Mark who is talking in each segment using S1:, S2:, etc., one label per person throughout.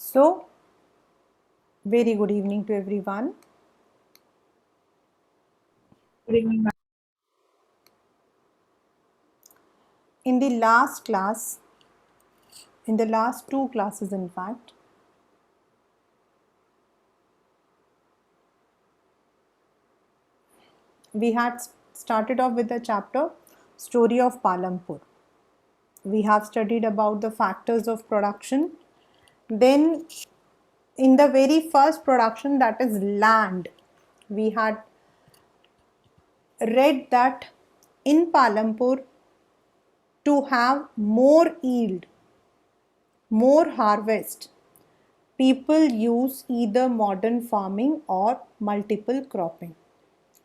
S1: So, very good evening to everyone.
S2: Good evening, ma'am.
S1: In the last class, in the last two classes, in fact, we had started off with the chapter Story of Palampur. We have studied about the factors of production. Then, in the very first production, that is land, we had read that in Palampur, to have more yield, more harvest, people use either modern farming or multiple cropping,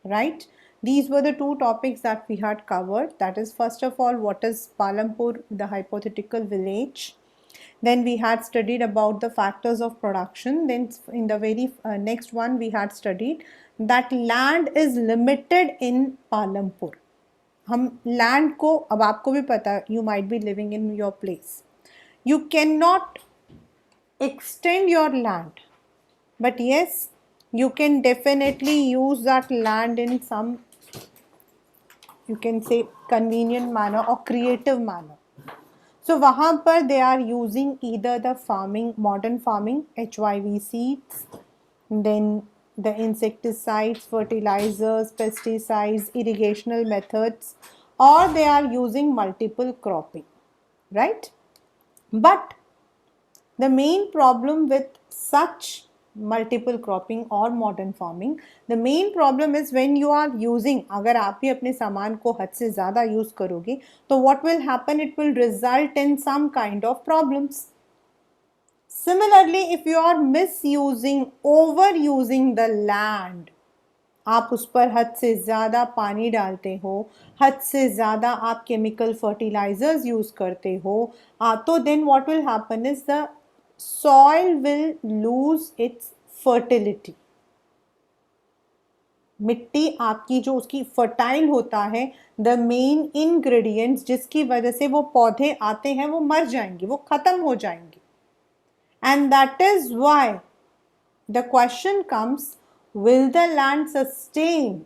S1: right? These were the two topics that we had covered. That is, first of all, what is Palampur, the hypothetical village. Then we had studied about the factors of production. Then in the very next one, we had studied that land is limited in Palampur. हम land को, अब आपको भी पता है, you might be living in your place, you cannot extend your land, but yes, you can definitely use that land in some, you can say, convenient manner or creative manner. So वहाँ पर they are using either the farming, modern farming, HYV seeds, then the insecticides, fertilizers, pesticides, irrigational methods, or they are using multiple cropping, right? But the main problem with such multiple cropping or modern farming, the main problem is when you are using, अगर आप भी अपने सामान को हद से ज़्यादा use करोगे तो what will happen, it will result in some kind of problems. Similarly, if you are misusing, overusing the land, आप उस पर हद से ज़्यादा पानी डालते हो, हद से ज़्यादा आप केमिकल फर्टिलाइजर्स यूज़ करते हो, तो then what will happen is the soil will lose its fertility. मिट्टी आपकी जो उसकी फर्टाइल होता है, द मेन इंग्रेडिएंट्स जिसकी वजह से वो पौधे आते हैं वो मर जाएंगे, वो खत्म हो जाएंगे. And that is why the question comes, will the land sustain.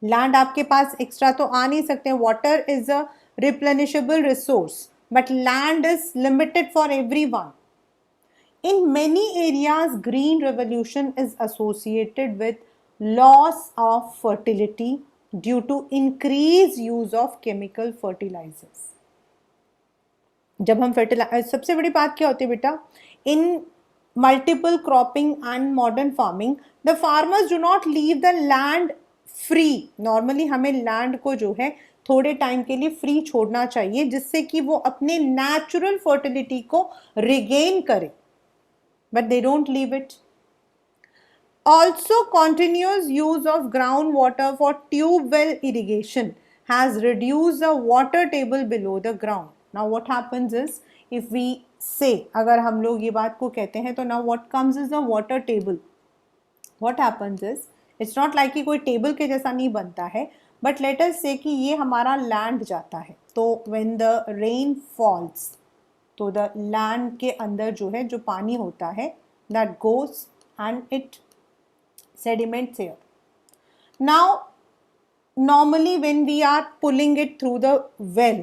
S1: Land आपके पास एक्स्ट्रा तो आ नहीं सकते. Water is a replenishable resource, but land is limited for everyone. In many areas, green revolution is associated with loss of fertility due to increased use of chemical fertilizers. जब हम fertiliser, सबसे बड़ी बात क्या होती है बेटा, इन multiple cropping and modern farming, the farmers do not leave the land free. Normally हमें लैंड को जो है थोड़े टाइम के लिए फ्री छोड़ना चाहिए जिससे कि वो अपने नेचुरल फर्टिलिटी को रिगेन करे, but they don't leave it. Also, continuous use of groundwater for tube well irrigation has reduced the water table below the ground. Now what happens is, if we say, अगर हम लोग ये बात को कहते हैं तो now what comes is the water table. What happens is, it's not like कि कोई टेबल के जैसा नहीं बनता है, but let us say कि ये हमारा लैंड जाता है, तो when the rain falls, तो द लैंड के अंदर जो है, जो पानी होता है, that goes and it sediments here. Now, normally when we are pulling it through the well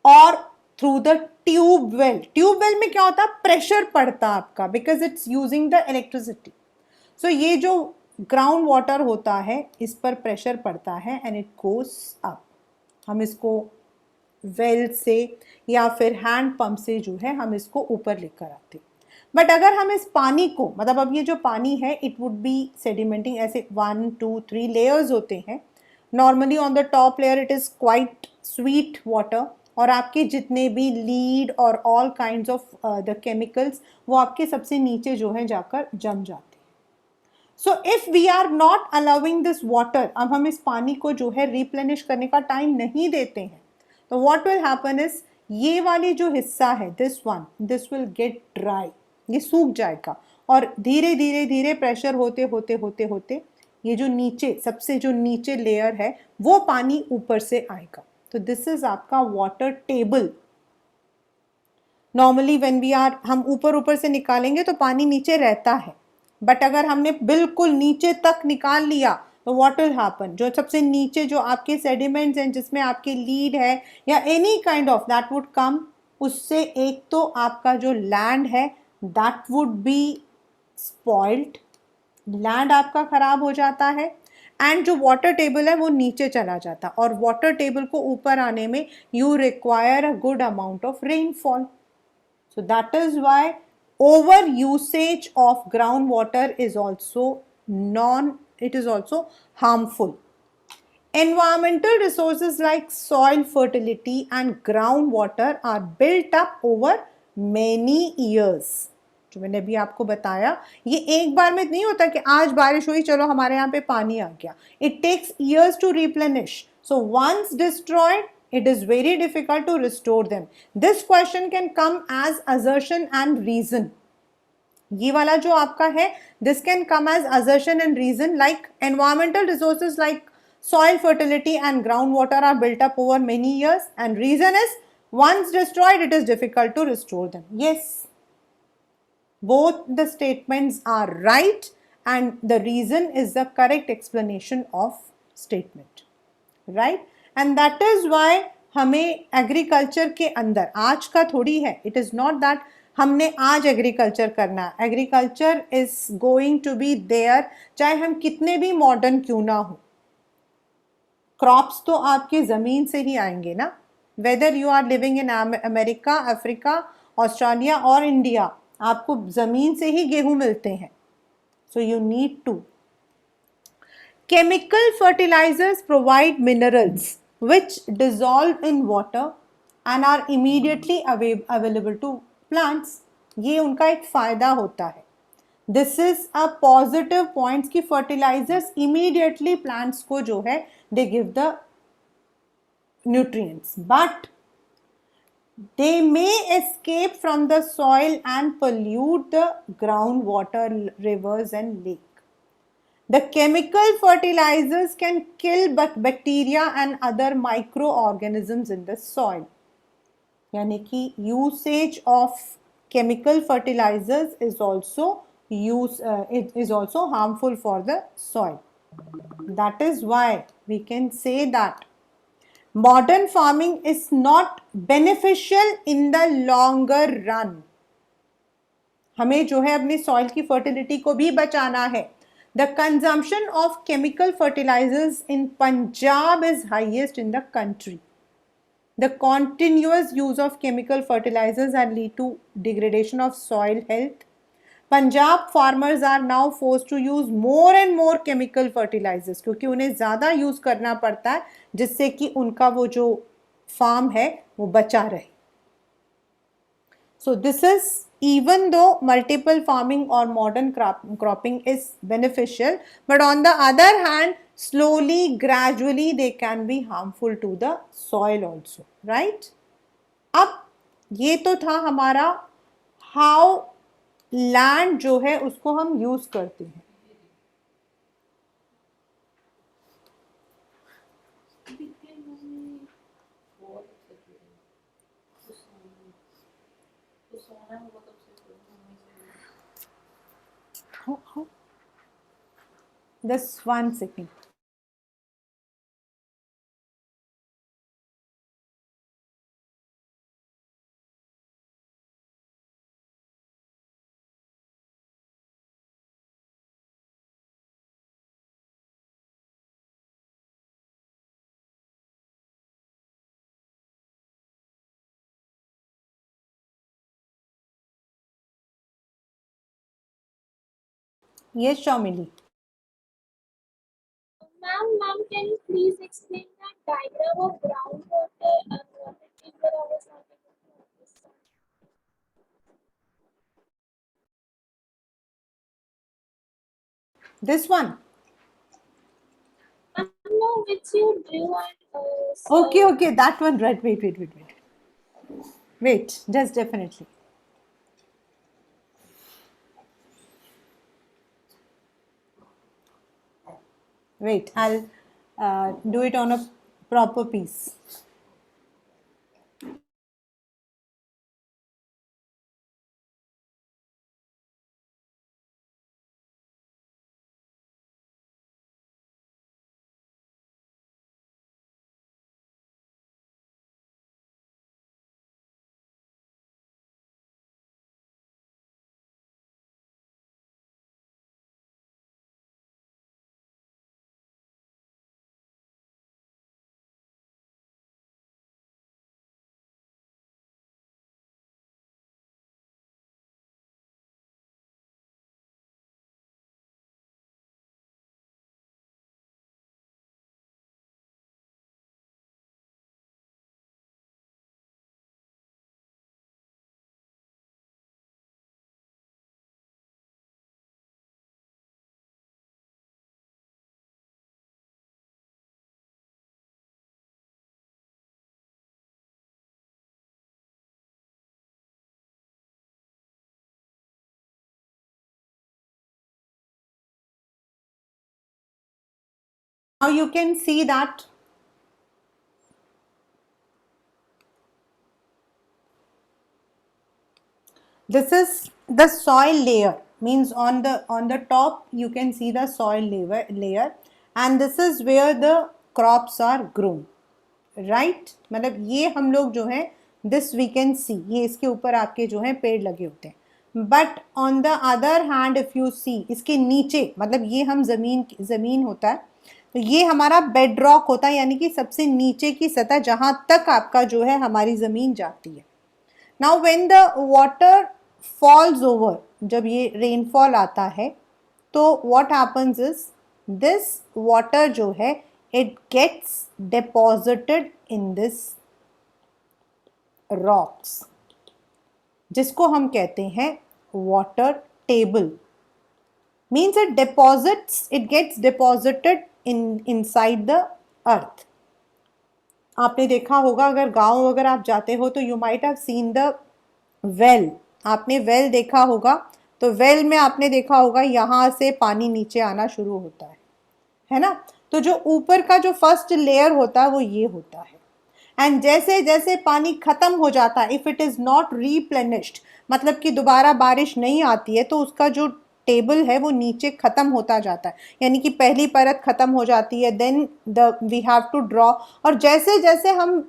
S1: or through the tube well में क्या होता है, प्रेशर पड़ता है आपका, because it's using the electricity. So ये जो ग्राउंड वाटर होता है इस पर प्रेशर पड़ता है एंड इट गोस अप. हम इसको वेल से या फिर हैंड पंप से जो है हम इसको ऊपर लेकर आते. बट अगर हम इस पानी को, मतलब अब ये जो पानी है, इट वुड बी सेडिमेंटिंग, ऐसे 1 2 3 लेयर्स होते हैं. Normally on the top layer it is quite sweet water, और आपके जितने भी लीड और all kinds of the chemicals वो आपके सबसे नीचे जो है जाकर जम जाते हैं. So if we are not allowing this water, अब हम इस पानी को जो है रिप्लेनिश करने का टाइम नहीं देते हैं, तो व्हाट विल हैपन इज, ये वाली जो हिस्सा है, दिस विल गेट ड्राई, ये सूख जाएगा, और धीरे धीरे धीरे प्रेशर होते होते होते होते ये जो नीचे, सबसे जो नीचे लेयर है, वो पानी ऊपर से आएगा. तो दिस इज आपका water table. Normally when we are, हम ऊपर ऊपर से निकालेंगे तो पानी नीचे रहता है, बट अगर हमने बिल्कुल नीचे तक निकाल लिया तो व्हाट विल हैपन, जो सबसे नीचे जो आपके सेडिमेंट्स हैं जिसमें आपके लीड है या any kind of that would come, उससे एक तो आपका जो लैंड है that would be spoiled, land आपका खराब हो जाता है, एंड जो वाटर टेबल है वो नीचे चला जाता, और वाटर टेबल को ऊपर आने में you require a good amount of rainfall. So that is why over usage of groundwater is also it is also harmful. Environmental resources like soil fertility and groundwater are built up over many years. जो मैंने अभी आपको बताया, ये एक बार में नहीं होता कि आज बारिश हुई चलो हमारे यहाँ पे पानी आ गया. It takes years to replenish. So once destroyed, it is very difficult to restore them. This question can come as assertion and reason. ये वाला जो आपका है, this can come as assertion and reason, like environmental resources like soil fertility and groundwater are built up over many years, and reason is once destroyed it is difficult to restore them. Yes, both the statements are right and the reason is the correct explanation of statement, right? And that is why हमें agriculture के अंदर, आज का थोड़ी है, it is not that हमने आज agriculture करना है, agriculture is going to be there चाहे हम कितने भी मॉडर्न क्यों ना हो. क्रॉप्स तो आपके ज़मीन से ही आएंगे ना, whether you are living in America, Africa, Australia और इंडिया, आपको ज़मीन से ही गेहूं मिलते हैं. So you need to. Chemical fertilizers provide minerals which dissolve in water and are immediately available to plants. ये उनका एक फायदा होता है. This is a positive point कि fertilizers immediately plants को जो है they give the nutrients, but they may escape from the soil and pollute the groundwater, rivers and lakes. The chemical fertilizers can kill bacteria and other microorganisms in the soil. यानी कि usage of chemical fertilizers is also harmful for the soil. That is why we can say that modern farming is not beneficial in the longer run. हमें जो है अपनी soil की fertility को भी बचाना है. The consumption of chemical fertilizers in Punjab is highest in the country. The continuous use of chemical fertilizers and lead to degradation of soil health. Punjab farmers are now forced to use more and more chemical fertilizers क्योंकि उन्हें ज़्यादा use करना पड़ता है जिससे कि उनका वो जो फार्म है वो बचा रहे. So this is, even though multiple farming or modern cropping is beneficial, but on the other hand, slowly, gradually, they can be harmful to the soil also, right? अब ये तो था हमारा how land जो है उसको हम यूज करते हैं. How? Just 1 second. Yes, Shamili.
S2: Ma'am, can you please explain that diagram of groundwater and water table? I was not able to understand.
S1: This one.
S2: No, which you drew and
S1: Okay, that one, right? Wait, just definitely. Wait, I'll do it on a proper piece. Now you can see that this is the soil layer, means on the top you can see the soil layer, and this is where the crops are grown, right? मतलब ये हम लोग जो है this we can see, ये इसके ऊपर आपके जो है पेड़ लगे होते हैं. But on the other hand if you see, इसके नीचे, मतलब ये हम जमीन होता है, तो ये हमारा बेड रॉक होता है, यानी कि सबसे नीचे की सतह जहां तक आपका जो है हमारी जमीन जाती है. Now when the water falls over, जब ये रेनफॉल आता है, तो what happens is this water जो है it gets deposited in this rocks, जिसको हम कहते हैं water table. Means it gets deposited inside the earth. आपने देखा होगा, अगर गांव अगर आप जाते हो तो you might have seen the well. आपने वेल देखा होगा, तो वेल में आपने देखा होगा यहाँ से पानी नीचे आना शुरू होता है ना? तो जो ऊपर का जो फर्स्ट लेयर होता है वो ये होता है. एंड जैसे जैसे पानी खत्म हो जाता है, इफ इट इज नॉट रीप्लेनिश्ड, मतलब कि दोबारा बारिश नहीं आती है, तो उसका जो टेबल है वो नीचे खत्म होता जाता है, यानी कि पहली परत खत्म हो जाती है, then we have to draw. और जैसे जैसे हम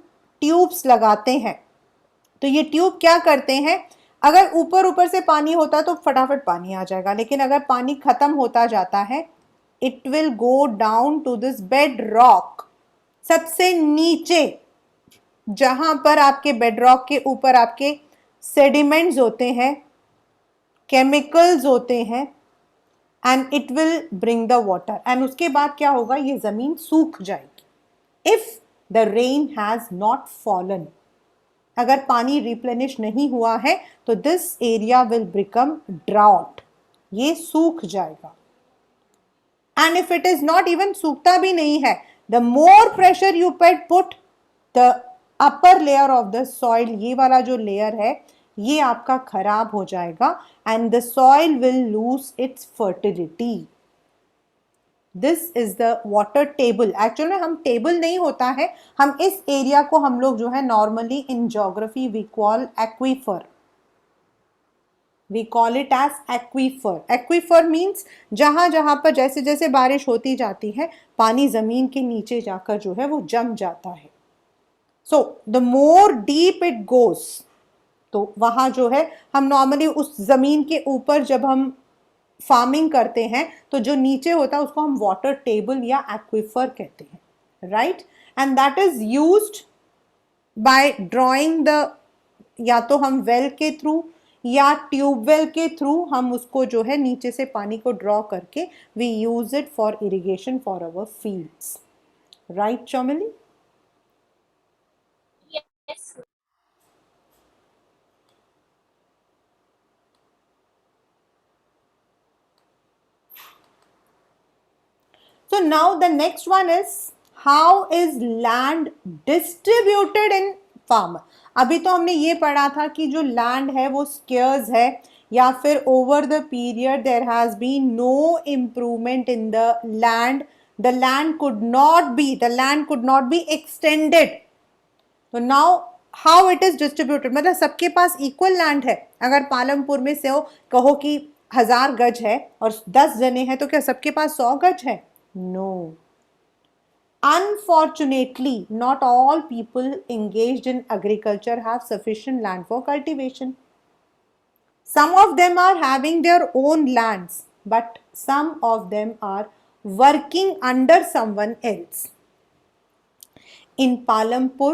S1: ट्यूब्स लगाते हैं, तो ये ट्यूब क्या करते हैं, अगर ऊपर ऊपर से पानी होता तो फटाफट पानी आ जाएगा, लेकिन अगर पानी खत्म होता जाता है, it will go down to this bedrock. सबसे नीचे जहां पर आपके बेडरॉक के ऊपर आपके सेडिमेंट्स होते हैं, केमिकल्स होते हैं, and it will bring the water. And उसके बाद क्या होगा, ये जमीन सूख जाएगी if the rain has not fallen. अगर पानी रिप्लेनिश नहीं हुआ है तो this area will become drought, ये सूख जाएगा. And if it is not, even सूखता भी नहीं है, the more pressure you put the upper layer of the soil, ये वाला जो लेयर है ये आपका खराब हो जाएगा, and the soil will lose its fertility. This is the water table. Actual में हम टेबल नहीं होता है, हम इस एरिया को हम लोग जो है normally in geography we call aquifer. We call it as aquifer. Aquifer means जहां जहां पर जैसे जैसे बारिश होती जाती है, पानी जमीन के नीचे जाकर जो है वो जम जाता है. So the more deep it goes, तो वहां जो है हम नॉर्मली उस जमीन के ऊपर जब हम फार्मिंग करते हैं, तो जो नीचे होता है उसको हम वाटर टेबल या एक्वीफर कहते हैं, right? And that is used by drawing the, या तो हम वेल के थ्रू या ट्यूबवेल के थ्रू हम उसको जो है नीचे से पानी को ड्रॉ करके we use it for irrigation for our fields, right चौमिली?
S2: Yes.
S1: So now the next one is how is land distributed in farmer. अभी तो हमने ये पढ़ा था कि जो लैंड है वो स्केर्स है, या फिर over the period there has been no improvement in the land, the land could not be extended. तो now how it is distributed, मतलब सबके पास इक्वल लैंड है. अगर पालमपुर में से हो कहो कि 1000 गज है और 10 जने हैं, तो क्या सबके पास 100 गज है? No. Unfortunately, not all people engaged in agriculture have sufficient land for cultivation. Some of them are having their own lands, but some of them are working under someone else. In Palampur,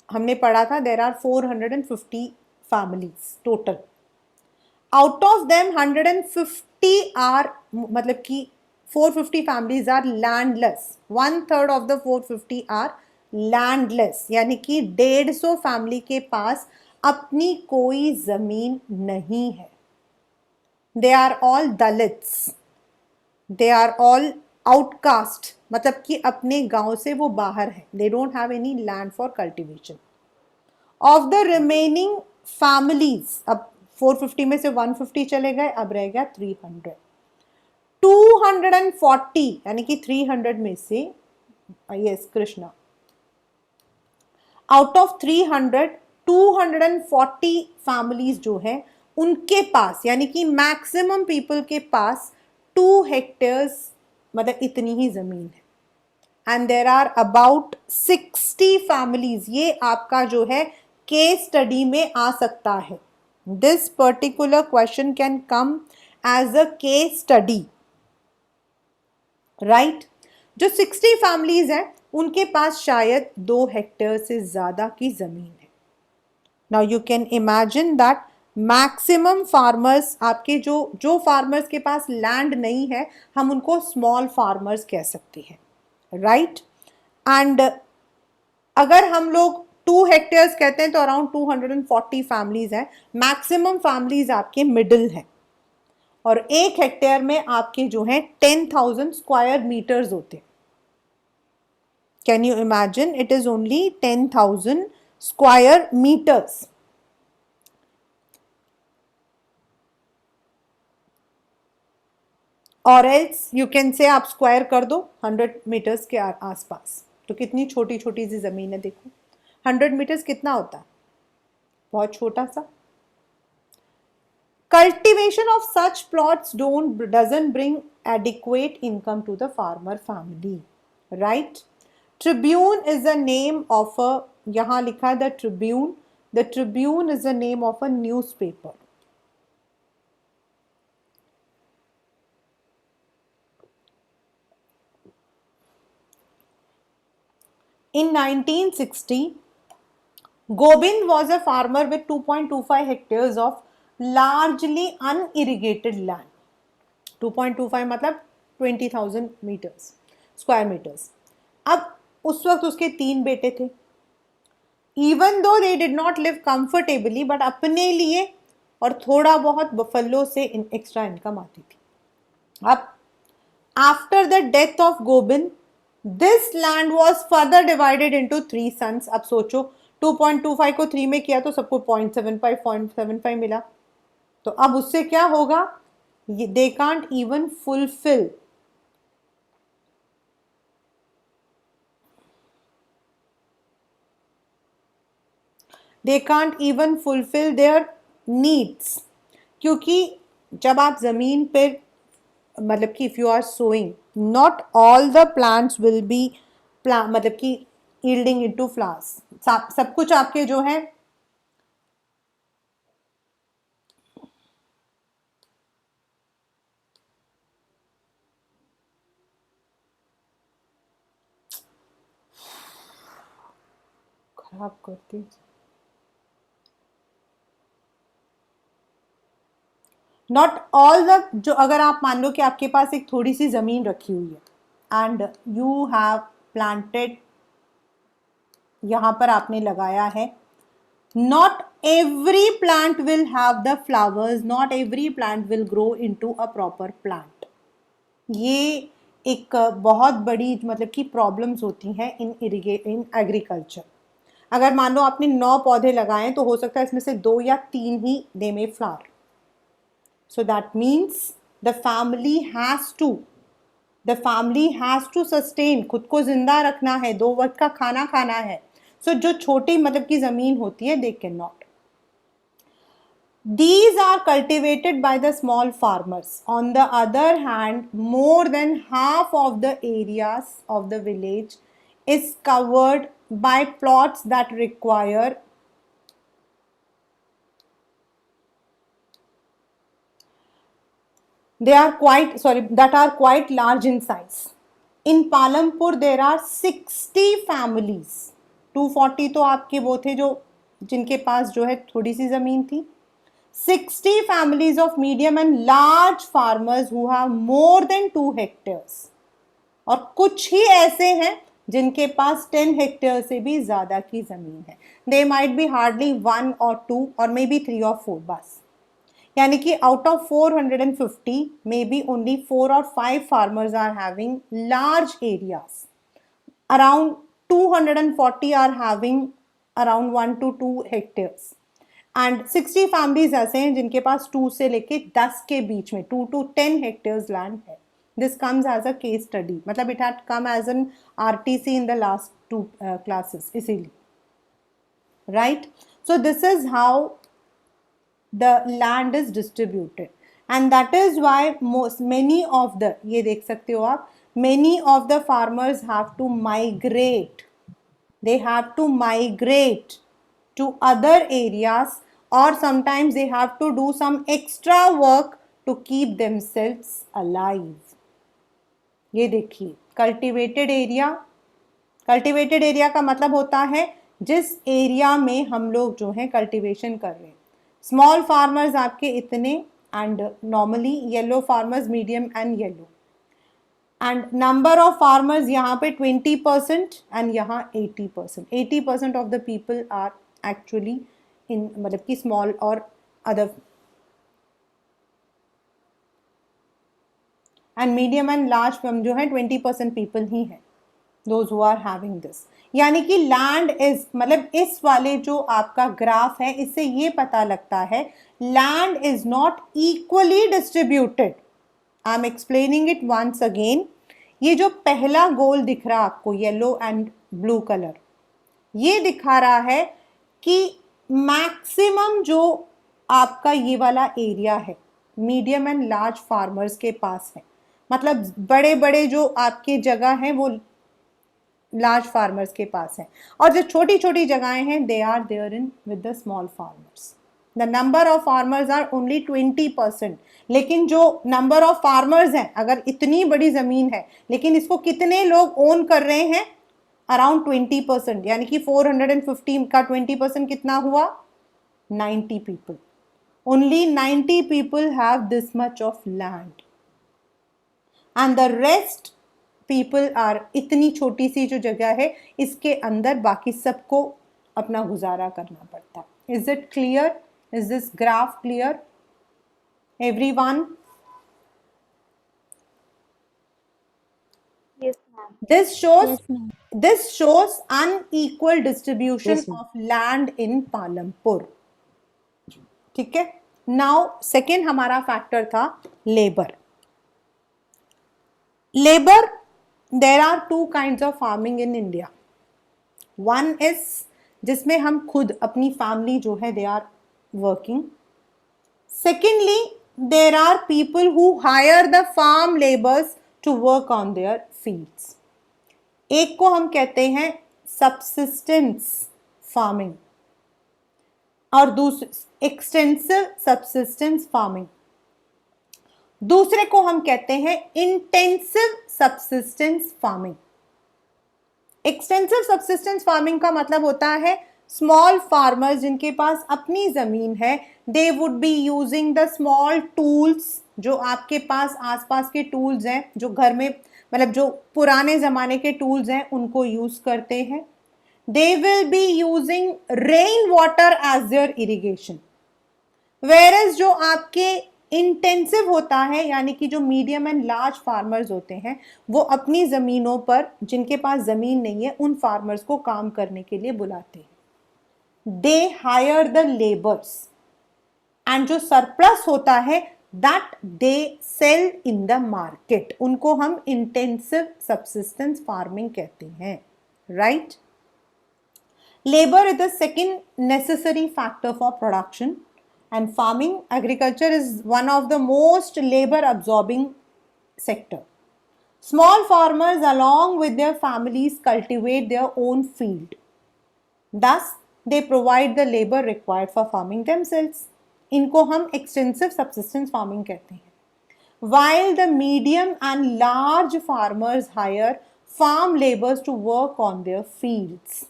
S1: हमने पढ़ा था there are 450 families total. Out of them 150 are, मतलब कि 450 families are landless. 1/3 of the 450 are landless, यानी कि 150 family के पास अपनी कोई जमीन नहीं है. They are all Dalits. They are all outcast, मतलब कि अपने गांव से वो बाहर है. They don't have any land for cultivation. Of the remaining families, अब 450 में से 150 चले गए, अब रह गया 300. 240 यानी कि 300 में से yes, Krishna. Out of 300, 240 families जो है उनके पास, यानी कि मैक्सिमम पीपल के पास 2 हेक्टेयर्स मतलब इतनी ही जमीन है. And there are about 60 families. ये आपका जो है केस स्टडी में आ सकता है. This particular question can come as a case study, right. जो 60 फैमिलीज हैं उनके पास शायद 2 हेक्टेयर से ज्यादा की जमीन है. Now you can imagine that maximum farmers, आपके जो फार्मर्स के पास लैंड नहीं है हम उनको स्मॉल फार्मर्स कह सकते हैं, राइट. एंड अगर हम लोग 2 हेक्टेयर्स कहते हैं तो अराउंड 240 फैमिलीज हैं. मैक्सिमम फैमिलीज आपके मिडिल हैं. और 1 हेक्टेयर में आपके जो है 10,000 स्क्वायर मीटर्स होते हैं. Can you imagine, it is only 10,000 square metres. और एल्स यू कैन से आप स्क्वायर कर दो 100 मीटर्स के आसपास. तो कितनी छोटी छोटी सी जमीन है देखो. 100 मीटर्स कितना होता है, बहुत छोटा सा. Cultivation of such plots doesn't bring adequate income to the farmer family, right? Tribune is the name of a, यहाँ लिखा है the Tribune. The Tribune is the name of a newspaper. In 1960, Gobind was a farmer with 2.25 hectares of largely unirrigated land. 2.25 मतलब 20,000 metres, square metres. अब उस वक्त उसके 3 बेटे थे. Even though they did not live comfortably, but अपने लिए और थोड़ा बहुत बफलो से एक्स्ट्रा इनकम आती थी. अब after the death of Gobind this land was further divided into 3 sons. अब सोचो 2.25 को 3 में किया तो सबको 0.75 मिला. तो अब उससे क्या होगा, they can't even fulfill their needs. क्योंकि जब आप जमीन पे मतलब कि if you are sowing, not all the plants will be मतलब कि yielding into flowers. सब कुछ आपके जो है खराब करती. नॉट ऑल द, जो अगर आप मान लो कि आपके पास एक थोड़ी सी जमीन रखी हुई है एंड यू हैव प्लांटेड, यहां पर आपने लगाया है, not every plant will have the flowers, not every plant will grow into a proper plant. ये एक बहुत बड़ी मतलब कि प्रॉब्लम्स होती हैं इन एग्रीकल्चर. अगर मान लो आपने 9 पौधे लगाए तो हो सकता है इसमें से 2 या 3 ही दे में flower. So that means the family has to sustain, खुद को जिंदा रखना है, 2 वक्त का खाना खाना है. So जो छोटी मतलब की जमीन होती है, they cannot. These are cultivated by the small farmers. On the other hand, more than half of the areas of the village is covered by plots that require that are quite large in size. In Palampur there are 60 families. 240 तो आपके वो थे जो जिनके पास जो है थोड़ी सी जमीन थी. 60 families of medium and large farmers who have more than 2 hectares. और कुछ ही ऐसे हैं जिनके पास 10 हेक्टेयर से भी ज्यादा की जमीन है. They might be hardly 1 or 2 or maybe 3 or 4 बस. यानी कि out of 450 maybe only 4 or 5 farmers are having large areas. Around 240 are having around 1 to 2 hectares. And 60 families ऐसे हैं जिनके पास 2 से लेके 10 के बीच में 2 to 10 hectares land है. This comes as a case study. मतलब it had come as an RTC in the last two classes. इसीलिए, right? So this is how the land is distributed, and that is why many of the, ये देख सकते हो आप, many of the farmers have to migrate. They have to migrate to other areas, or sometimes they have to do some extra work to keep themselves alive. ये देखिए, cultivated area का मतलब होता है जिस एरिया में हम लोग जो है कल्टिवेशन कर रहे हैं. स्मॉल फार्मर्स आपके इतने, and normally yellow farmers, medium and yellow, and number of farmers यहाँ पे 20% एंड यहाँ 80%. 80% of the people are actually in, मतलब कि स्मॉल और other, and medium and large जो है 20% पीपल ही है, those who are having this. यानी कि लैंड इज, मतलब इस वाले जो आपका ग्राफ है, इससे ये पता लगता है land is not equally distributed. I am explaining it once again. ये जो पहला गोल दिख रहा है आपको, येलो एंड ब्लू कलर, ये दिखा रहा है कि मैक्सिमम जो आपका ये वाला एरिया है मीडियम एंड लार्ज फार्मर्स के पास है. मतलब बड़े बड़े जो आपके जगह हैं वो लार्ज फार्मर्स के पास है, और जो छोटी छोटी जगहें हैं they are there in with the small farmers. The number of farmers are only 20%. लेकिन जो नंबर ऑफ फार्मर्स हैं, अगर इतनी बड़ी जमीन है लेकिन इसको कितने लोग ओन कर रहे हैं, अराउंड 20%. यानी कि 450 का 20% कितना हुआ, 90 people. Only 90 people have this much of land, and the rest people are, इतनी छोटी सी जो जगह है इसके अंदर बाकी सबको अपना गुजारा करना पड़ता है. Is it clear? Is this graph clear everyone?
S2: Yes, ma'am.
S1: This shows unequal distribution
S3: Yes, ma'am.
S1: of land in Palampur. ठीक है. नाउ सेकेंड हमारा फैक्टर था labour. Labour, there are two kinds of farming in India. One is जिसमें हम खुद अपनी family जो है they are working. Secondly, there are people who hire the farm laborers to work on their fields. एक को हम कहते हैं subsistence farming और दूसरे extensive subsistence farming. दूसरे को हम कहते हैं intensive subsistence farming. Extensive subsistence farming का मतलब होता है स्मॉल फार्मर्स जिनके पास अपनी जमीन है, दे would be using the small tools, जो आपके पास आसपास के टूल्स हैं, जो घर में, मतलब जो पुराने जमाने के टूल्स हैं उनको यूज करते हैं. They will be using rain water as their irrigation. Whereas जो आपके इंटेंसिव होता है, यानी कि जो मीडियम एंड लार्ज फार्मर्स होते हैं, वो अपनी ज़मीनों पर, जिनके पास ज़मीन नहीं है, उन फार्मर्स को काम करने के लिए बुलाते हैं. They hire the labours, and जो सरप्लस होता है that they sell in the market. उनको हम इंटेंसिव सब्सिस्टेंस फार्मिंग कहते हैं, right? Labour is the second necessary factor for production. And farming, agriculture is one of the most labor absorbing sector. Small farmers along with their families cultivate their own field. Thus, they provide the labor required for farming themselves. इनको हम extensive subsistence farming कहते हैं. While the medium and large farmers hire farm laborers to work on their fields.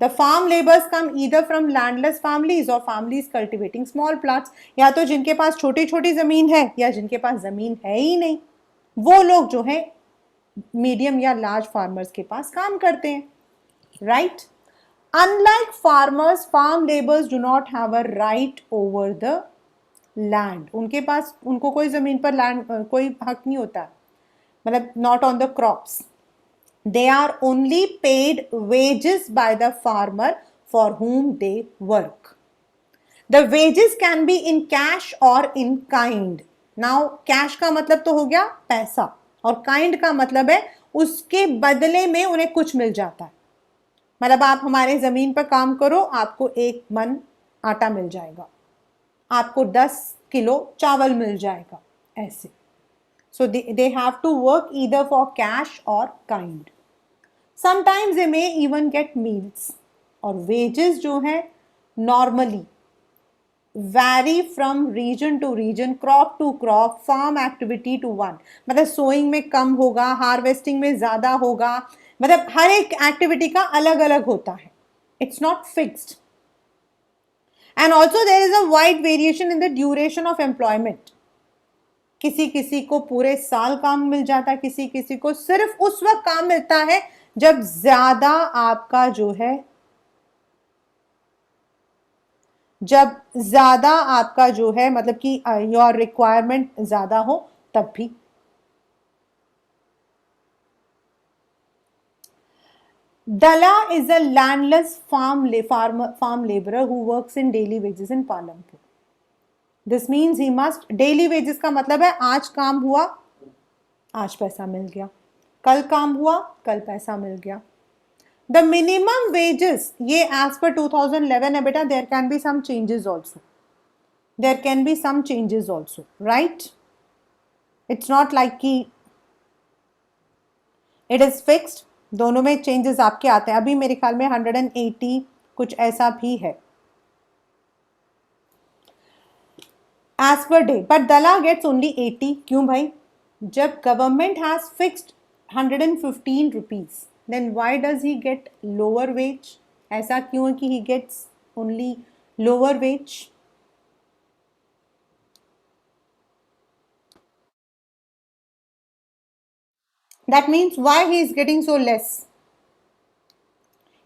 S1: The farm laborers come either from landless families or families cultivating small plots. या तो जिनके पास छोटी छोटी जमीन है या जिनके पास जमीन है ही नहीं, वो लोग जो है मीडियम या लार्ज फार्मर्स के पास काम करते हैं, right? Unlike farmers, farm laborers do not have a right over the land. उनके पास, उनको कोई जमीन पर लैंड, कोई हक नहीं होता, मतलब not on the crops. They are only paid wages by the farmer for whom they work. The wages can be in cash or in kind. Now cash का मतलब तो हो गया पैसा, और काइंड का मतलब है उसके बदले में उन्हें कुछ मिल जाता है। मतलब आप हमारे जमीन पर काम करो, आपको 1 मन आटा मिल जाएगा, आपको 10 किलो चावल मिल जाएगा, ऐसे। So they have to work either for cash or kind. Sometimes they may even get meals. और वेजेस जो है normally vary from region to region, crop to crop, farm activity to one. मतलब sowing में कम होगा, harvesting में ज्यादा होगा, मतलब हर एक एक्टिविटी का अलग अलग होता है, it's not fixed. And also there is a wide variation in the duration of employment. किसी किसी को पूरे साल काम मिल जाता है, किसी किसी को सिर्फ उस वक्त काम मिलता है जब ज्यादा आपका जो है, जब ज्यादा आपका जो है मतलब कि योर रिक्वायरमेंट ज्यादा हो तब भी। Dalla is a landless farm laborer who works in daily wages in Palampur. This means he must, daily wages का मतलब है आज काम हुआ आज पैसा मिल गया, कल काम हुआ कल पैसा मिल गया। The minimum wages ये as per 2011 है बेटा, there can be some changes also. There can be some changes also, right? It's not like कि it is fixed, दोनों में चेंजेस आपके आते हैं। अभी मेरे ख्याल में 180 कुछ ऐसा भी है as per day, but Dala gets only 80। क्यों भाई? जब government has fixed 115 rupees, then why does he get lower wage? ऐसा क्यों है कि he gets only lower wage? That means why he is getting so less?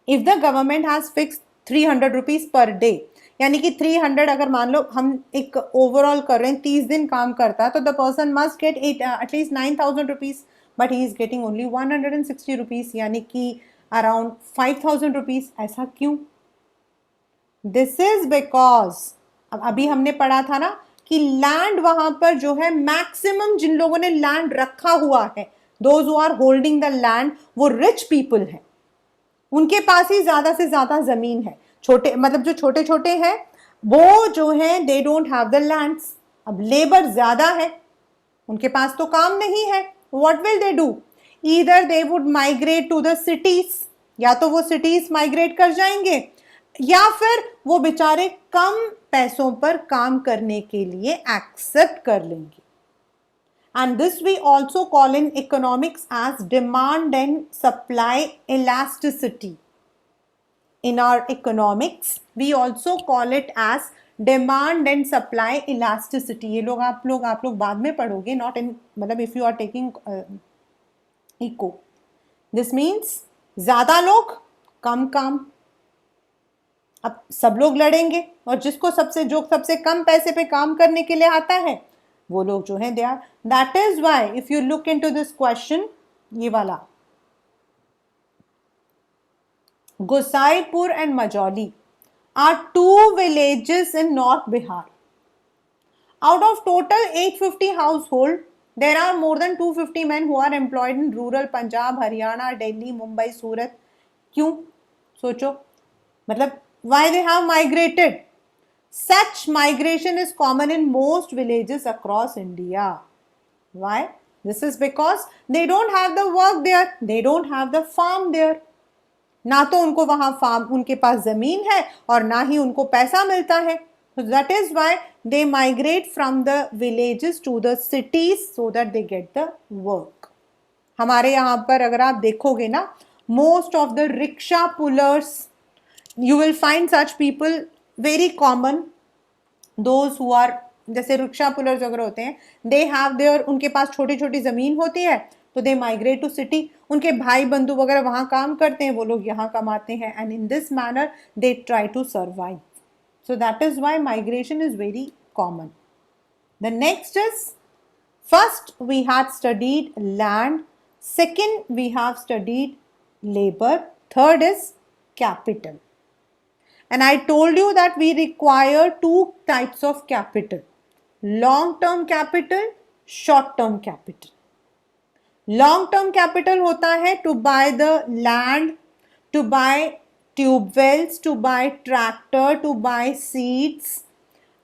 S1: If the government has fixed 300 rupees per day, यानी कि 300 अगर मान लो हम एक ओवरऑल कर रहे हैं, 30 दिन काम करता है, तो the person must get at least 9,000 rupees, but he is getting only 160 rupees, यानी कि अराउंड 5,000 रुपीज। ऐसा क्यों? दिस इज बिकॉज अब अभी हमने पढ़ा था ना कि लैंड वहां पर जो है मैक्सिमम जिन लोगों ने लैंड रखा हुआ है, those who are holding the land, वो रिच पीपल हैं, उनके पास ही ज्यादा से ज्यादा जमीन है। छोटे मतलब जो छोटे छोटे हैं वो जो है they don't have the lands. अब लेबर ज्यादा है, उनके पास तो काम नहीं है, what will they do? Either they would migrate to the cities, या तो वो सिटीज माइग्रेट कर जाएंगे, या फिर वो बेचारे कम पैसों पर काम करने के लिए एक्सेप्ट कर लेंगे। And this we also call in economics as demand and supply elasticity. In our economics, we also call it as demand and supply elasticity. ये लोग आप लोग बाद में पढ़ोगे, not in मतलब if you are taking eco. This means ज्यादा लोग कम काम। अब सब लोग लड़ेंगे, और जिसको सबसे कम पैसे पे काम करने के लिए आता है वो लोग जो है they are. That is why if you look into this question, ये वाला Gosaipur and Majauli are 2 villages in North Bihar. Out of total 850 household, there are more than 250 men who are employed in rural Punjab, Haryana, Delhi, Mumbai, Surat. क्यों? सोचो, मतलब why they have migrated? Such migration is common in most villages across India. Why? This is because they don't have the work there, they don't have the farm there. ना तो उनको वहां farm, उनके पास जमीन है, और ना ही उनको पैसा मिलता है। So that is why they migrate from the villages to the cities so that they get the work. हमारे यहाँ पर अगर आप देखोगे ना, most of the rickshaw pullers, you will find such people very common. Those who are जैसे rickshaw pullers अगर होते हैं, दे हैव देयर, उनके पास छोटी छोटी जमीन होती है, तो दे माइग्रेट टू सिटी, उनके भाई बंधु वगैरह वहां काम करते हैं, वो लोग यहाँ कमाते हैं, and in this manner they try to survive. So that is why migration is very common. The next is, first we had studied land, second we have studied labor, third is capital. And I told you that we require 2 types of capital. Long term capital, short term capital. Long term capital होता है to buy the land, to buy tubewells, to buy tractor, to buy seeds.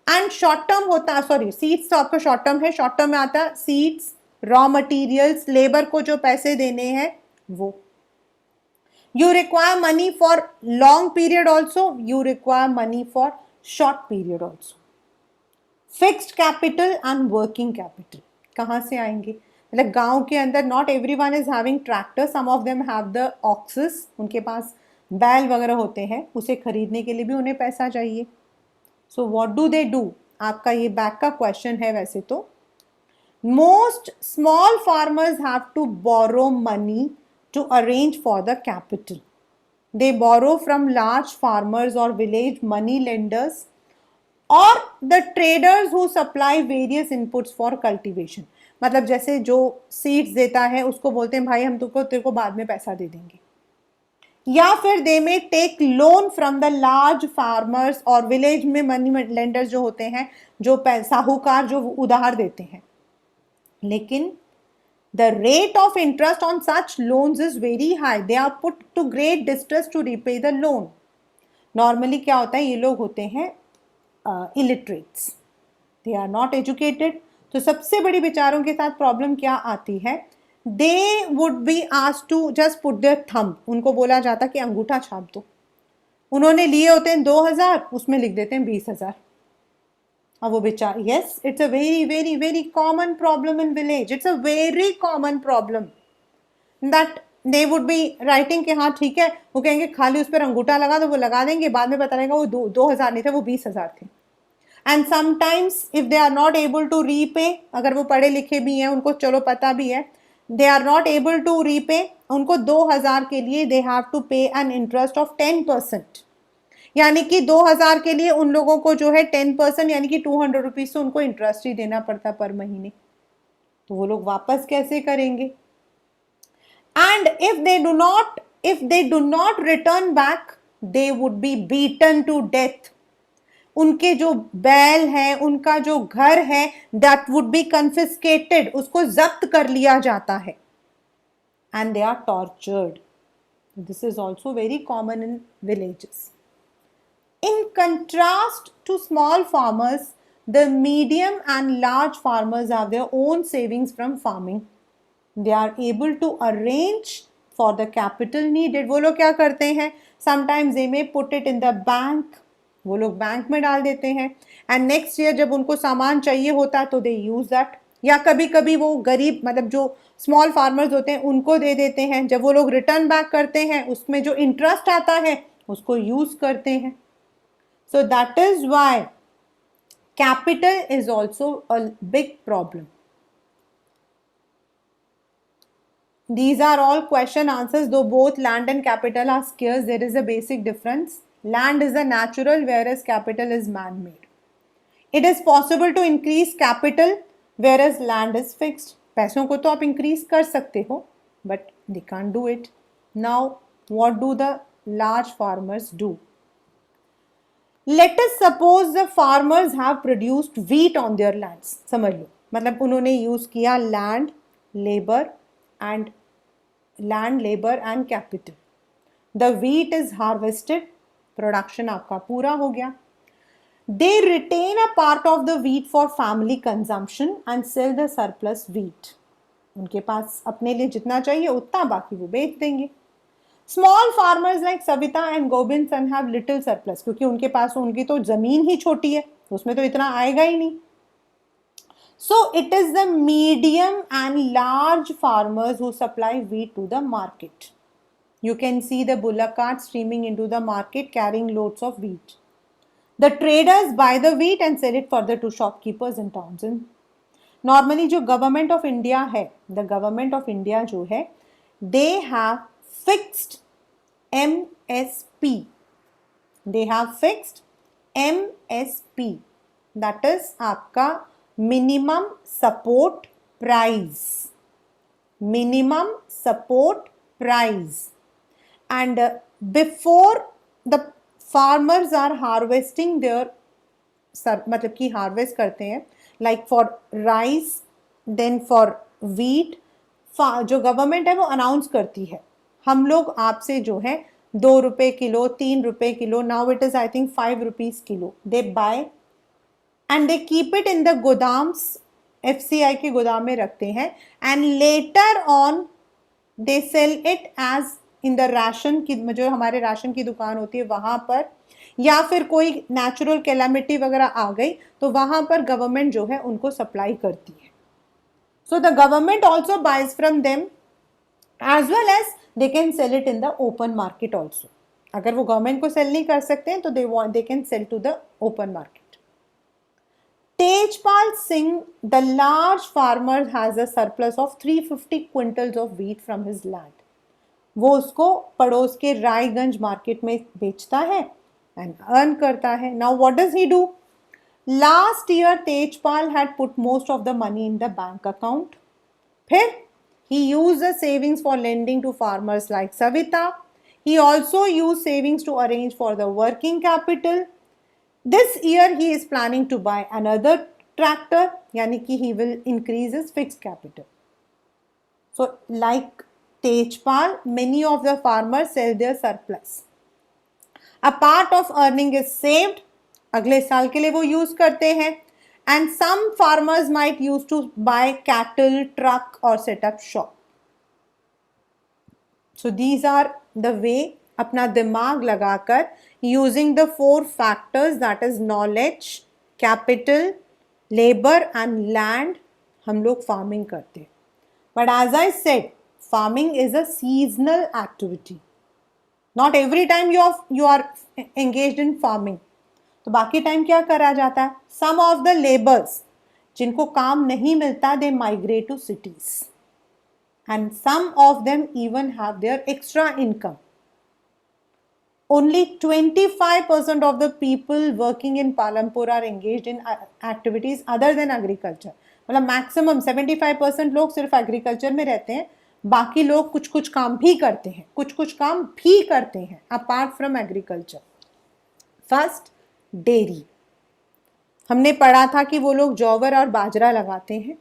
S1: And short term होता है, sorry seeds तो आपका short term है, short term में आता है सीड्स, रॉ मटेरियल्स, लेबर को जो पैसे देने हैं वो। You require money for long period also, you require money for short period also. Fixed capital and working capital कहाँ से आएंगे? मतलब गांव के अंदर not everyone is having tractor, some of them have the oxes, उनके पास बैल वगैरह होते हैं, उसे खरीदने के लिए भी उन्हें पैसा चाहिए। So what do they do? आपका ये बैक का क्वेश्चन है वैसे तो। Most small farmers have to borrow money to arrange for the capital. They borrow from large farmers or village money lenders or the traders who supply various inputs for cultivation. मतलब जैसे जो seeds देता है उसको बोलते हैं भाई हम तुमको तेरे को बाद में पैसा दे देंगे, या फिर they may take loan from the large farmers or village में मनी लेंडर्स जो होते हैं, जो साहूकार जो उधार देते हैं। लेकिन the rate of interest on such loans is very high. They are put to great distress to repay the loan. Normally क्या होता है, ये लोग होते हैं illiterates. They are not educated. तो सबसे बड़ी बेचारों के साथ प्रॉब्लम क्या आती है? They would be asked to just put their thumb. उनको बोला जाता कि अंगूठा छाप दो। उन्होंने लिए होते हैं 2000, उसमें लिख देते हैं 20,000। अब वो बेचार, yes, it's a very very very common problem in village. It's a very common problem that they would be writing कि हाँ ठीक है, वो कहेंगे खाली उस पर अंगूठा लगा दो, वो लगा देंगे, बाद में पता लगेगा वो 2,000 नहीं थे, वो 20,000 थे। And sometimes if they are not able to repay, अगर वो पढ़े लिखे भी हैं, उनको चलो पता भी है, they are not able to repay, उनको 2,000 के लिए they have to pay an interest of 10%। यानी कि 2,000 के लिए उन लोगों को जो है 10% यानी कि 200 रुपीज से उनको इंटरेस्ट ही देना पड़ता पर महीने। तो वो लोग वापस कैसे करेंगे? And if they do not return back, they would be beaten to death. उनके जो बैल है, उनका जो घर है, दैट वुड बी कन्फिस्केटेड, उसको जब्त कर लिया जाता है। And they are tortured. This is also very common in villages. In contrast to small farmers, the medium and large farmers have their own savings from farming. They are able to arrange for the capital needed. वो लोग क्या करते हैं? Sometimes they may put it in the bank. वो लोग bank में डाल देते हैं, and next year जब उनको सामान चाहिए होता है तो they use that. या कभी कभी वो गरीब मतलब जो स्मॉल फार्मर्स होते हैं उनको दे देते हैं। जब वो लोग रिटर्न बैक करते हैं, उसमें जो इंटरेस्ट आता है उसको यूज करते हैं। So that is why capital is also a big problem. These are all question answers. Though both land and capital are scarce, there is a basic difference. Land is a natural, whereas capital is man-made. It is possible to increase capital, whereas land is fixed. पैसों को तो आप increase कर सकते हो, but they can't do it. Now, what do the large farmers do? Let us suppose the farmers have produced wheat on their lands. समझ लो, मतलब उन्होंने यूज किया land, labour and capital. The wheat is harvested, production आपका पूरा हो गया। They retain a part of the wheat for family consumption and sell the surplus wheat. उनके पास अपने लिए जितना चाहिए उतना, बाकी वो बेच देंगे। Small farmers like Savita and Gobind San have little surplus, क्योंकि उनके पास उनकी तो जमीन ही छोटी है, उसमें तो इतना आएगा ही नहीं। So it is the medium and large farmers who supply wheat to the market. You can see the bullock cart streaming into the market carrying loads of wheat. The traders buy the wheat and sell it further to shopkeepers in towns. And normally जो government of India है, the government of India जो है, they have fixed MSP. They have fixed MSP. That is आपका minimum support price. Minimum support price. And before the farmers are harvesting their मतलब कि harvest करते हैं, like for rice, then for wheat, जो government है वो announce करती है हम लोग आपसे जो है 2 रुपए किलो, 3 रुपए kilo, now it is I think 5 rupees kilo, they buy and they keep it in the godowns, FCI के गोदाम में रखते हैं, and later on they sell it as in the ration की, जो हमारे राशन की दुकान होती है वहां पर, या फिर कोई नेचुरल कैलामिटी वगैरह आ गई तो वहां पर गवर्नमेंट जो है उनको सप्लाई करती है. So the government also buys from them as well as they can sell it in the open market also. अगर वो गवर्नमेंट को सेल नहीं कर सकते हैं तो they can sell to the open market. Tejpal Singh, the large farmer, has a surplus of 350 quintals of wheat from his land. वो उसको पड़ोस के रायगंज मार्केट में बेचता है एंड अर्न करता है. Now what does he do? Last year Tejpal had put most of the money in the bank account. फिर he used the savings for lending to farmers like Savita. He also used savings to arrange for the working capital. This year he is planning to buy another tractor, yani ki he will increase his fixed capital. So like Tejpal, many of the farmers sell their surplus. A part of earning is saved, अगले साल के लिए वो use करते हैं, and some farmers might use to buy cattle, truck or set up shop. So these are the way अपना दिमाग लगाकर using the 4 factors, that is knowledge, capital, labor and land, हम लोग farming करते हैं. But as I said, farming is a seasonal activity. Not every time you are engaged in farming. तो बाकी time क्या करा जाता है? Some of the laborers जिनको काम नहीं मिलता, they migrate to cities. And some of them even have their extra income. Only 25% of the people working in Palampur are engaged in activities other than agriculture. मतलब maximum 75% लोग सिर्फ agriculture में रहते हैं, बाकी लोग कुछ कुछ काम भी करते हैं, apart from agriculture. First, dairy. हमने पढ़ा था कि वो लोग जौवर और बाजरा लगाते हैं.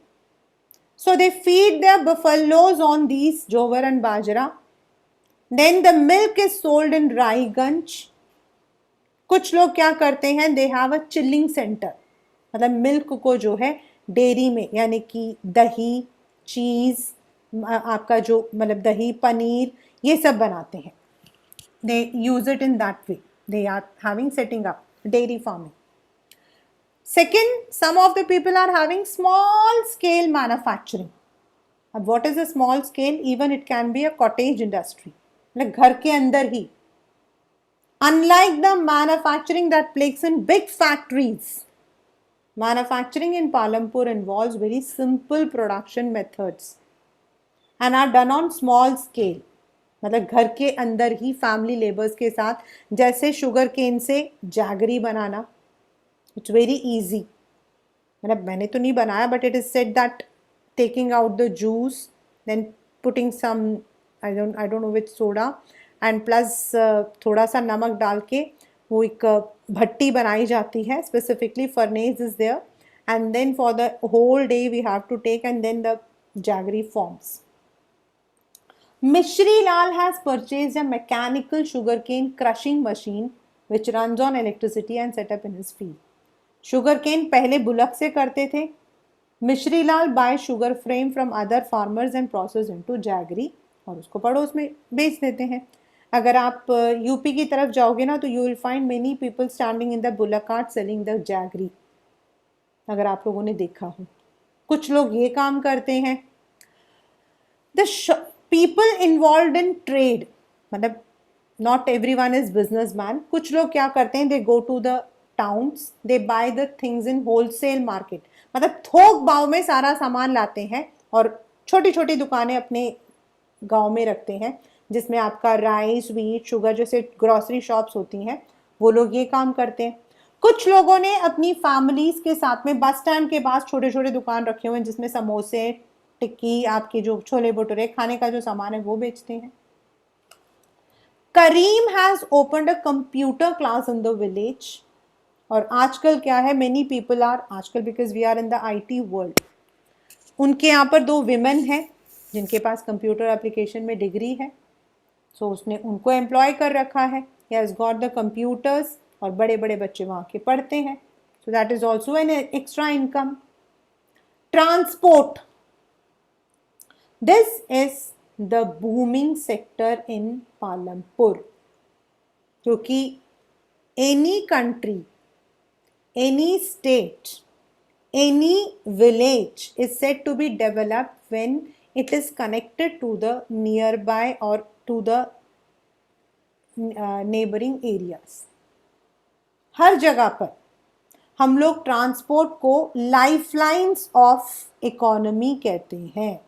S1: So they feed their buffaloes on these jowar and bajra. Then the milk is sold in Raiganj. कुछ लोग क्या करते हैं, they have a chilling center, मतलब मिल्क को जो है डेयरी में, यानी कि दही, चीज़, आपका जो मतलब दही, पनीर, ये सब बनाते हैं. They use it in that way. They are setting up dairy farming. Second, some of the people are having small scale manufacturing. अब what is a small scale? Even it can be a cottage industry. like घर के अंदर ही. Unlike the manufacturing that takes in big factories, manufacturing in Palampur involves very simple production methods and are done on small scale. मतलब घर के अंदर ही family labours के साथ, जैसे शुगर केन से जैगरी बनाना. It's very easy. मतलब मैंने तो नहीं बनाया, but it is said that taking out the juice, then putting some I don't know which soda, and plus थोड़ा सा नमक डाल के वो एक भट्टी बनाई जाती है. Specifically furnace is there, and then for the whole day we have to take, and then the jaggery forms. Mishri Lal has purchased a mechanical sugarcane crushing machine which runs on electricity and set up in his field. Sugarcane पहले bullock से करते थे. Mishri Lal buys sugar frame from other farmers and process into jaggery, और उसको पड़ोस में बेच देते हैं. अगर आप यूपी की तरफ जाओगे ना तो you will find many people standing in the bullock cart selling the jaggery, अगर आप लोगों ने देखा हो. कुछ लोग ये काम करते हैं. The people involve in trade, मतलब not every one is business man. कुछ लोग क्या करते हैं, they go to the towns, they buy the things in wholesale market, मतलब थोक भाव में सारा सामान लाते हैं और छोटी छोटी दुकानें अपने गांव में रखते हैं, जिसमें आपका राइस, व्हीट, शुगर जैसे ग्रोसरी शॉप्स होती हैं, वो लोग ये काम करते हैं. कुछ लोगों ने अपनी फैमिलीज के साथ में बस स्टैंड के पास छोटे छोटे दुकान रखे हुए हैं, जिसमें समोसे, टिक्की, आपके जो छोले भटूरे, खाने का जो सामान है वो बेचते हैं. Kareem has opened a computer class in the village. और आजकल क्या है, मेनी पीपल आर, आजकल because we are in the IT world, उनके यहाँ पर 2 विमेन हैं जिनके पास कंप्यूटर एप्लीकेशन में डिग्री है, सो उसने उनको एम्प्लॉय कर रखा है, he has got the computers, और बड़े बड़े बच्चे वहाँ के पढ़ते हैं, so that is also an extra income. Transport, this is the booming sector in Palampur, क्योंकि any country, any state, any village is said to be developed when it is connected to the nearby or to the neighboring areas. हर जगह पर हम लोग transport को lifelines of economy कहते हैं.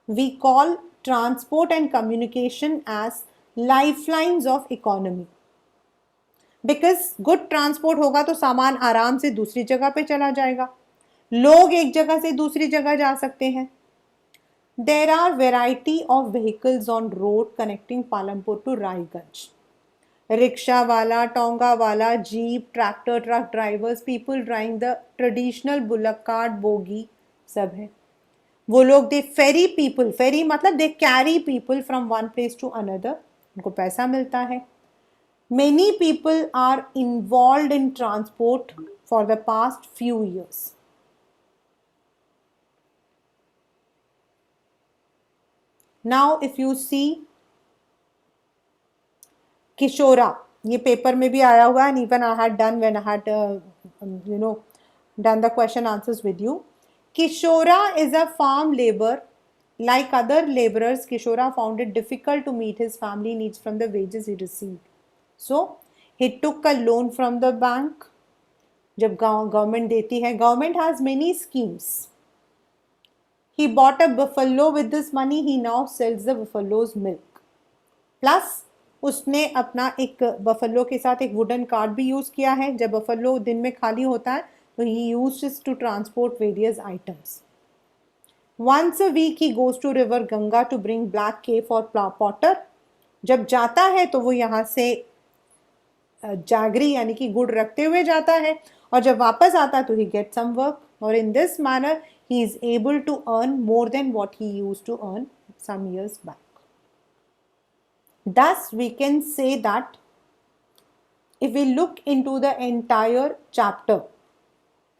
S1: We call transport and communication as lifelines of economy. Because good transport होगा तो सामान आराम से दूसरी जगह पे चला जाएगा, लोग एक जगह से दूसरी जगह जा सकते हैं. There are variety of vehicles on road connecting Palampur to Raiganj. Rickshaw वाला, टोंगा वाला, jeep, tractor, truck drivers, people driving the traditional bullock cart, bogie, सब है. वो लोग दे फेरी पीपल, फेरी मतलब they carry people from one place to another, उनको पैसा मिलता है. Many people are involved in transport for the past few years. Now, if you see Kishora, ये पेपर में भी आया हुआ है, and even I had done when I had done the question answers with you. Kishora is a farm labor. Like other laborers, Kishora found it difficult to meet his family needs from the wages he received. So he took a loan from the bank. जब government देती है, government has many schemes. He bought a buffalo with this money. He now sells the buffalo's milk. Plus उसने अपना एक buffalo के साथ एक wooden cart भी यूज किया है. जब बफलो दिन में खाली होता है तो he uses to transport various items. Once a week he goes to river Ganga to bring black clay for potter. जब जाता है तो वो यहाँ से जागरी यानी कि गुड़ रखते हुए जाता है, और जब वापस आता है तो ही गेट सम वर्क, और in this manner he is able to earn more than what he used to earn some years back. Thus we can say that if we look into the entire chapter,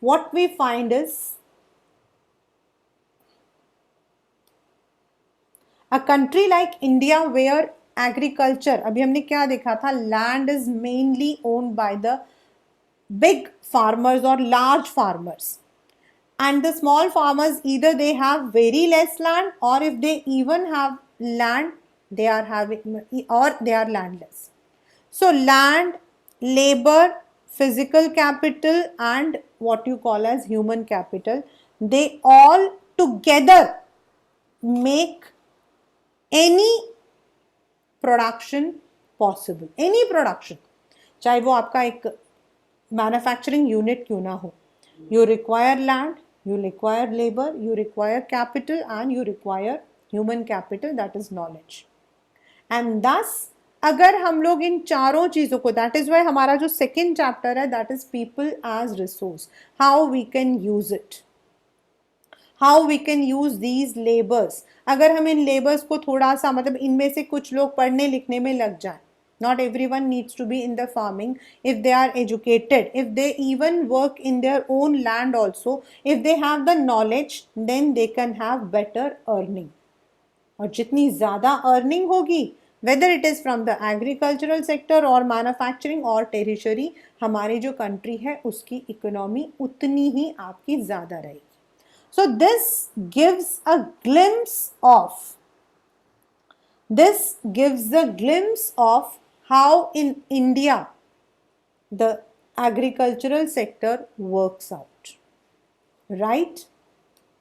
S1: what we find is a country like India where agriculture, अभी हमने क्या देखा था, land is mainly owned by the big farmers or large farmers, and the small farmers either they have very less land, or if they even have land they are having, or they are landless. So land, labor, physical capital and what you call as human capital, they all together make any production possible. Any production, चाहे वो आपका एक manufacturing unit क्यों ना हो, you require land, you require labour, you require capital and you require human capital, that is knowledge. And दस अगर हम लोग इन चारों चीज़ों को, दैट इज वाई हमारा जो सेकेंड चैप्टर है that is people as resource, how we can use it, how we can use these labours. अगर हम इन लेबर्स को थोड़ा सा, मतलब इनमें से कुछ लोग पढ़ने लिखने में लग जाएं, not everyone needs to be in the farming, if they are educated, if they even work in their own land also, if they have the knowledge, then they can have better earning. और जितनी ज़्यादा earning होगी, whether it is from the agricultural sector or manufacturing or tertiary, हमारी जो country है उसकी economy उतनी ही आपकी ज़्यादा रहेगी. So this gives a glimpse of how in India the agricultural sector works out, right?